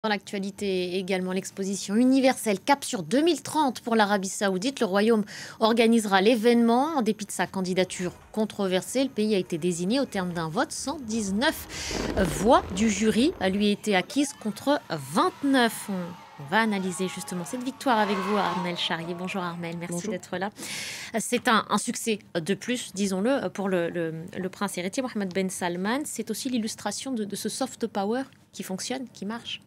Dans l'actualité également, l'exposition universelle Cap sur 2030 pour l'Arabie Saoudite. Le Royaume organisera l'événement. En dépit de sa candidature controversée, le pays a été désigné au terme d'un vote. 119 voix du jury lui été acquises contre 29. On va analyser justement cette victoire avec vous, Armelle Charrier. Bonjour Armelle, merci Bonjour. d'être là. C'est un succès de plus, disons-le, pour le prince héritier Mohammed Ben Salman. C'est aussi l'illustration de ce soft power qui fonctionne, qui marche.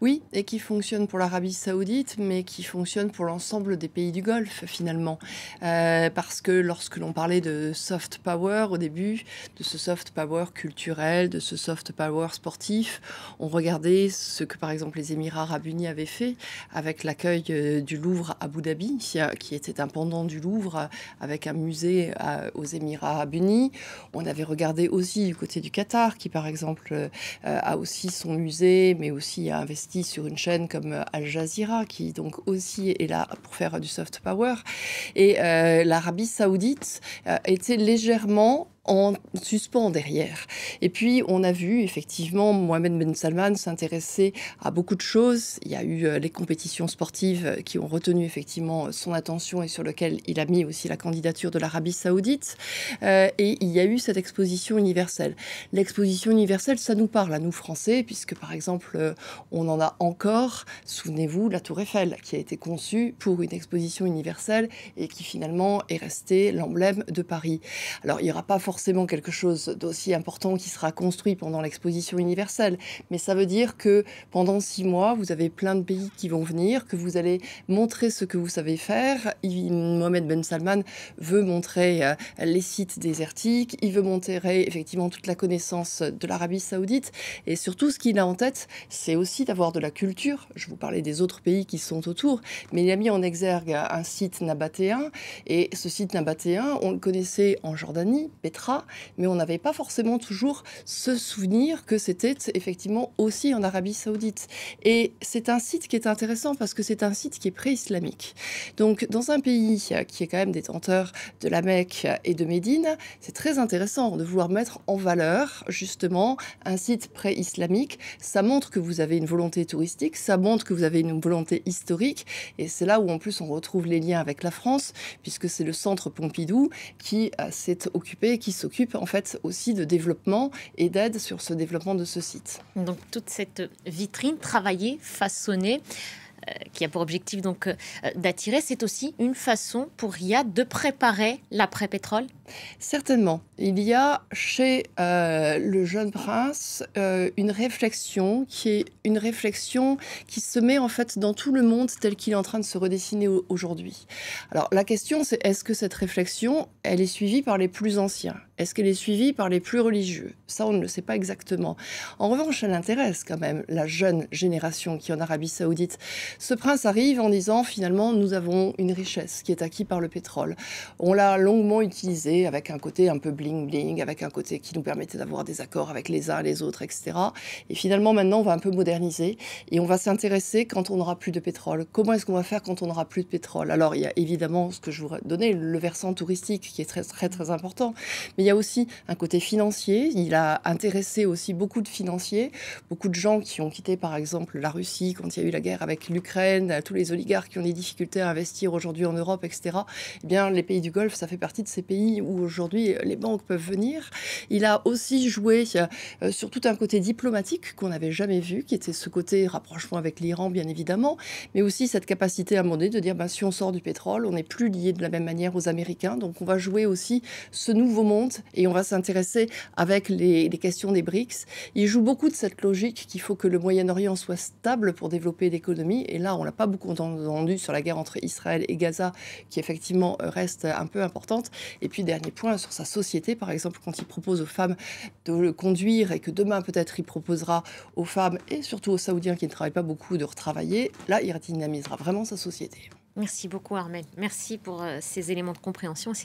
Oui, et qui fonctionne pour l'Arabie Saoudite, mais qui fonctionne pour l'ensemble des pays du Golfe, finalement. Parce que lorsque l'on parlait de soft power au début, de ce soft power culturel, de ce soft power sportif, on regardait ce que, par exemple, les Émirats arabes unis avaient fait avec l'accueil du Louvre à Abu Dhabi, qui était un pendant du Louvre avec un musée aux Émirats arabes unis. On avait regardé aussi du côté du Qatar, qui, par exemple, a aussi son musée, mais aussi a investi sur une chaîne comme Al Jazeera, qui donc aussi est là pour faire du soft power. Et l'Arabie Saoudite était légèrement en suspens derrière. Et puis, on a vu effectivement Mohammed Ben Salman s'intéresser à beaucoup de choses. Il y a eu les compétitions sportives qui ont retenu effectivement son attention et sur lesquelles il a mis aussi la candidature de l'Arabie Saoudite. Et il y a eu cette exposition universelle. L'exposition universelle, ça nous parle à nous Français, puisque par exemple, on en a encore, souvenez-vous, la Tour Eiffel, qui a été conçue pour une exposition universelle et qui finalement est restée l'emblème de Paris. Alors, il n'y aura pas forcément quelque chose d'aussi important qui sera construit pendant l'exposition universelle, mais ça veut dire que pendant 6 mois, vous avez plein de pays qui vont venir, que vous allez montrer ce que vous savez faire. Mohamed Ben Salman veut montrer les sites désertiques, il veut montrer effectivement toute la connaissance de l'Arabie Saoudite, et surtout ce qu'il a en tête, c'est aussi d'avoir de la culture. Je vous parlais des autres pays qui sont autour, mais il a mis en exergue un site nabatéen, et ce site nabatéen, on le connaissait en Jordanie, Petra, mais on n'avait pas forcément toujours ce souvenir que c'était effectivement aussi en Arabie Saoudite. Et c'est un site qui est intéressant parce que c'est un site qui est pré-islamique. Donc dans un pays qui est quand même détenteur de la Mecque et de Médine, c'est très intéressant de vouloir mettre en valeur justement un site pré-islamique. Ça montre que vous avez une volonté touristique, ça montre que vous avez une volonté historique, et c'est là où en plus on retrouve les liens avec la France, puisque c'est le centre Pompidou qui s'est occupé, qui s'occupe en fait aussi de développement et d'aide sur ce développement de ce site. Donc toute cette vitrine travaillée, façonnée, qui a pour objectif donc d'attirer, c'est aussi une façon pour Riyad de préparer l'après-pétrole. Certainement. Il y a chez le jeune prince une réflexion qui se met en fait dans tout le monde tel qu'il est en train de se redessiner aujourd'hui. Alors la question c'est, est-ce que cette réflexion, elle est suivie par les plus anciens? Est-ce qu'elle est suivie par les plus religieux? Ça, on ne le sait pas exactement. En revanche, elle intéresse quand même la jeune génération qui est en Arabie Saoudite. Ce prince arrive en disant, finalement, nous avons une richesse qui est acquise par le pétrole. On l'a longuement utilisé avec un côté un peu bling-bling, avec un côté qui nous permettait d'avoir des accords avec les uns, les autres, etc. Et finalement, maintenant, on va un peu moderniser et on va s'intéresser quand on n'aura plus de pétrole. Comment est-ce qu'on va faire quand on n'aura plus de pétrole? Alors, il y a évidemment ce que je vous donnais, le versant touristique qui est très, très, très important. Mais il y a aussi un côté financier. Il a intéressé aussi beaucoup de financiers, beaucoup de gens qui ont quitté, par exemple, la Russie quand il y a eu la guerre avec l'Ukraine, tous les oligarques qui ont des difficultés à investir aujourd'hui en Europe, etc. Eh bien, les pays du Golfe, ça fait partie de ces pays où aujourd'hui les banques peuvent venir. Il a aussi joué sur tout un côté diplomatique qu'on n'avait jamais vu, qui était ce côté rapprochement avec l'Iran, bien évidemment, mais aussi cette capacité à un moment donné de dire, ben, si on sort du pétrole, on n'est plus lié de la même manière aux Américains, donc on va jouer aussi ce nouveau monde et on va s'intéresser avec les questions des BRICS. Il joue beaucoup de cette logique qu'il faut que le Moyen-Orient soit stable pour développer l'économie, et là on l'a pas beaucoup entendu sur la guerre entre Israël et Gaza, qui effectivement reste un peu importante. Et puis dernier point, sur sa société, par exemple, quand il propose aux femmes de le conduire et que demain peut-être il proposera aux femmes et surtout aux Saoudiens qui ne travaillent pas beaucoup de retravailler, là il dynamisera vraiment sa société. Merci beaucoup Armelle, merci pour ces éléments de compréhension.